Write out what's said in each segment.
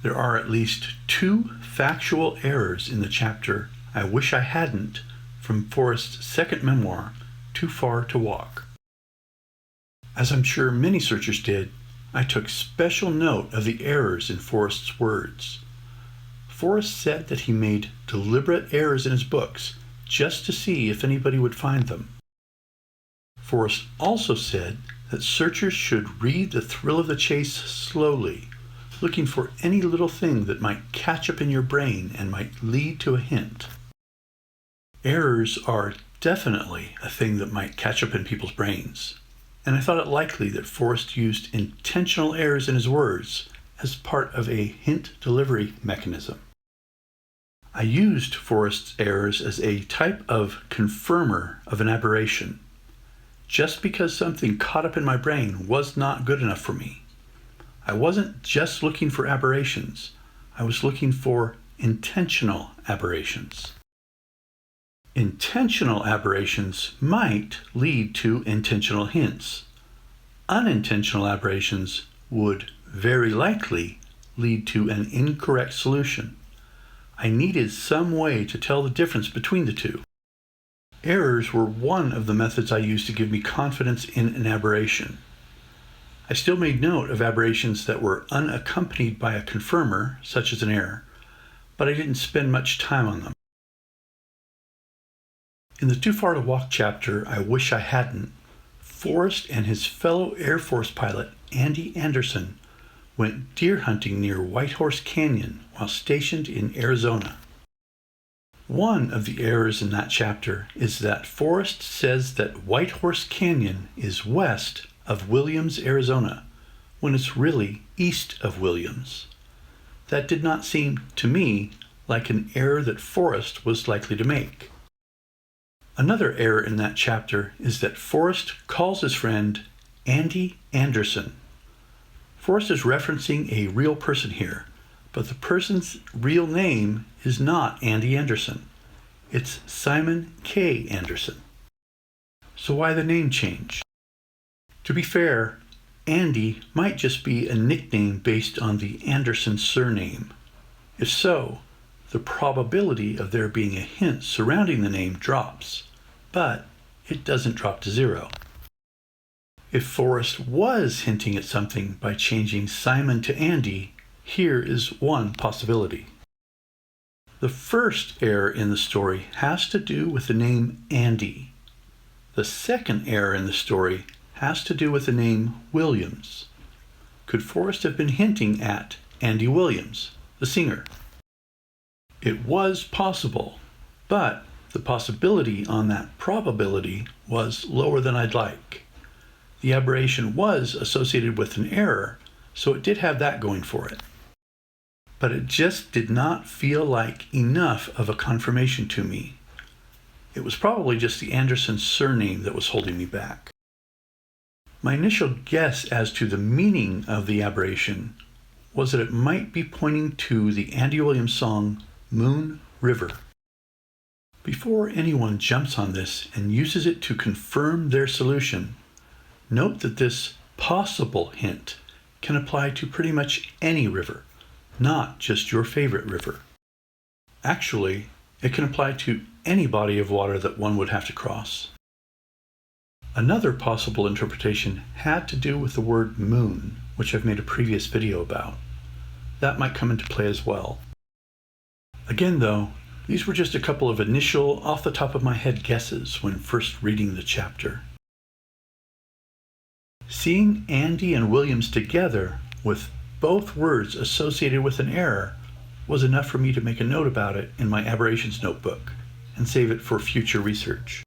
There are at least 2 factual errors in the chapter I Wish I Hadn't from Forrest's second memoir, Too Far to Walk. As I'm sure many searchers did, I took special note of the errors in Forrest's words. Forrest said that he made deliberate errors in his books just to see if anybody would find them. Forrest also said that searchers should read The Thrill of the Chase slowly, looking for any little thing that might catch up in your brain and might lead to a hint. Errors are definitely a thing that might catch up in people's brains, and I thought it likely that Forrest used intentional errors in his words as part of a hint delivery mechanism. I used Forrest's errors as a type of confirmer of an aberration. Just because something caught up in my brain was not good enough for me. I wasn't just looking for aberrations, I was looking for intentional aberrations. Intentional aberrations might lead to intentional hints. Unintentional aberrations would very likely lead to an incorrect solution. I needed some way to tell the difference between the two. Errors were one of the methods I used to give me confidence in an aberration. I still made note of aberrations that were unaccompanied by a confirmer, such as an error, but I didn't spend much time on them. In the Too Far to Walk chapter, I Wish I Hadn't, Forrest and his fellow Air Force pilot, Andy Anderson, went deer hunting near White Horse Canyon while stationed in Arizona. One of the errors in that chapter is that Forrest says that White Horse Canyon is west of Williams, Arizona, when it's really east of Williams. That did not seem to me like an error that Forrest was likely to make. Another error in that chapter is that Forrest calls his friend Andy Anderson. Forrest is referencing a real person here, but the person's real name is not Andy Anderson. It's Simon K. Anderson. So why the name change? To be fair, Andy might just be a nickname based on the Anderson surname. If so, the probability of there being a hint surrounding the name drops, but it doesn't drop to 0. If Forrest was hinting at something by changing Simon to Andy, here is one possibility. The first error in the story has to do with the name Andy. The second error in the story has to do with the name Williams. Could Forrest have been hinting at Andy Williams, the singer? It was possible, but the possibility on that probability was lower than I'd like. The aberration was associated with an error, so it did have that going for it. But it just did not feel like enough of a confirmation to me. It was probably just the Anderson surname that was holding me back. My initial guess as to the meaning of the aberration was that it might be pointing to the Andy Williams song, Moon River. Before anyone jumps on this and uses it to confirm their solution, note that this possible hint can apply to pretty much any river, not just your favorite river. Actually, it can apply to any body of water that one would have to cross. Another possible interpretation had to do with the word moon, which I've made a previous video about. That might come into play as well. Again though, these were just a couple of initial, off the top of my head guesses when first reading the chapter. Seeing Andy and Williams together with both words associated with an error was enough for me to make a note about it in my aberrations notebook and save it for future research.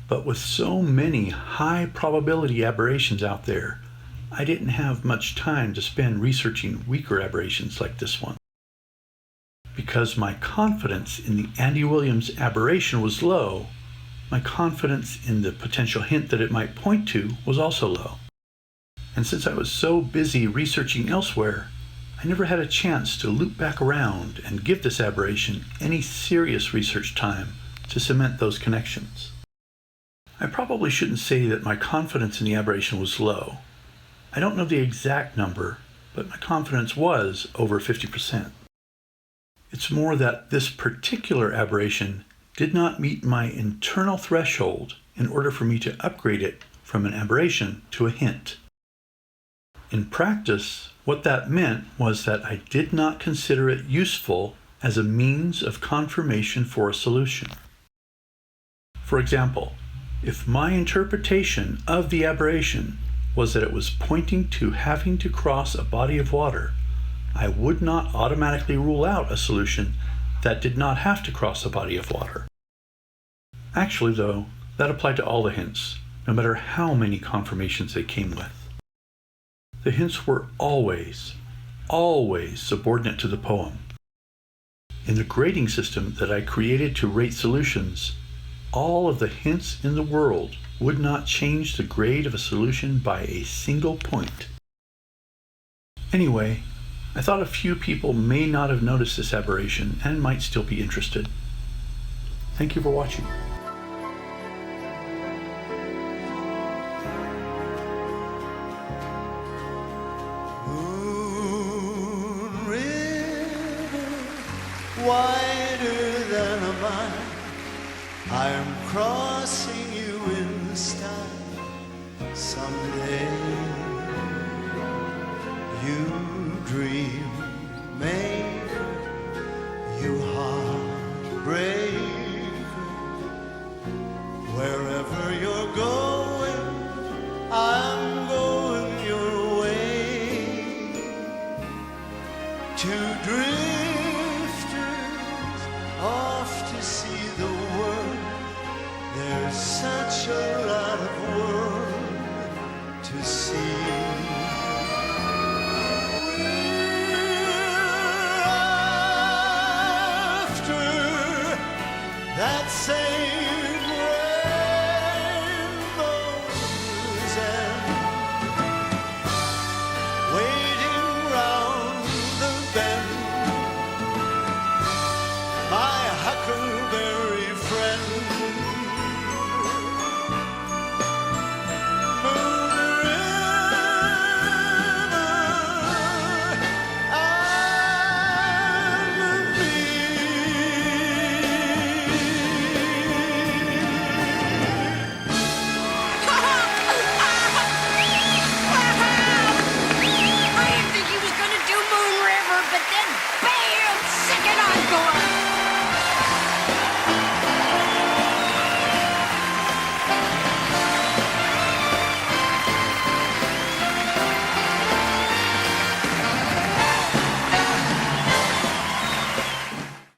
But with so many high probability aberrations out there, I didn't have much time to spend researching weaker aberrations like this one. Because my confidence in the Andy Williams aberration was low, my confidence in the potential hint that it might point to was also low. And since I was so busy researching elsewhere, I never had a chance to loop back around and give this aberration any serious research time to cement those connections. I probably shouldn't say that my confidence in the aberration was low. I don't know the exact number, but my confidence was over 50%. It's more that this particular aberration did not meet my internal threshold in order for me to upgrade it from an aberration to a hint. In practice, what that meant was that I did not consider it useful as a means of confirmation for a solution. For example, if my interpretation of the aberration was that it was pointing to having to cross a body of water, I would not automatically rule out a solution that did not have to cross a body of water. Actually, though, that applied to all the hints, no matter how many confirmations they came with. The hints were always subordinate to the poem. In the grading system that I created to rate solutions, all of the hints in the world would not change the grade of a solution by a single point. Anyway, I thought a few people may not have noticed this aberration and might still be interested. Thank you for watching. Moon river, wider than a mile, I'm crossing you in the sky someday. You dream maker, you heartbreaker, wherever you're going, I'm going your way. Two drifters off to see the world, there's such a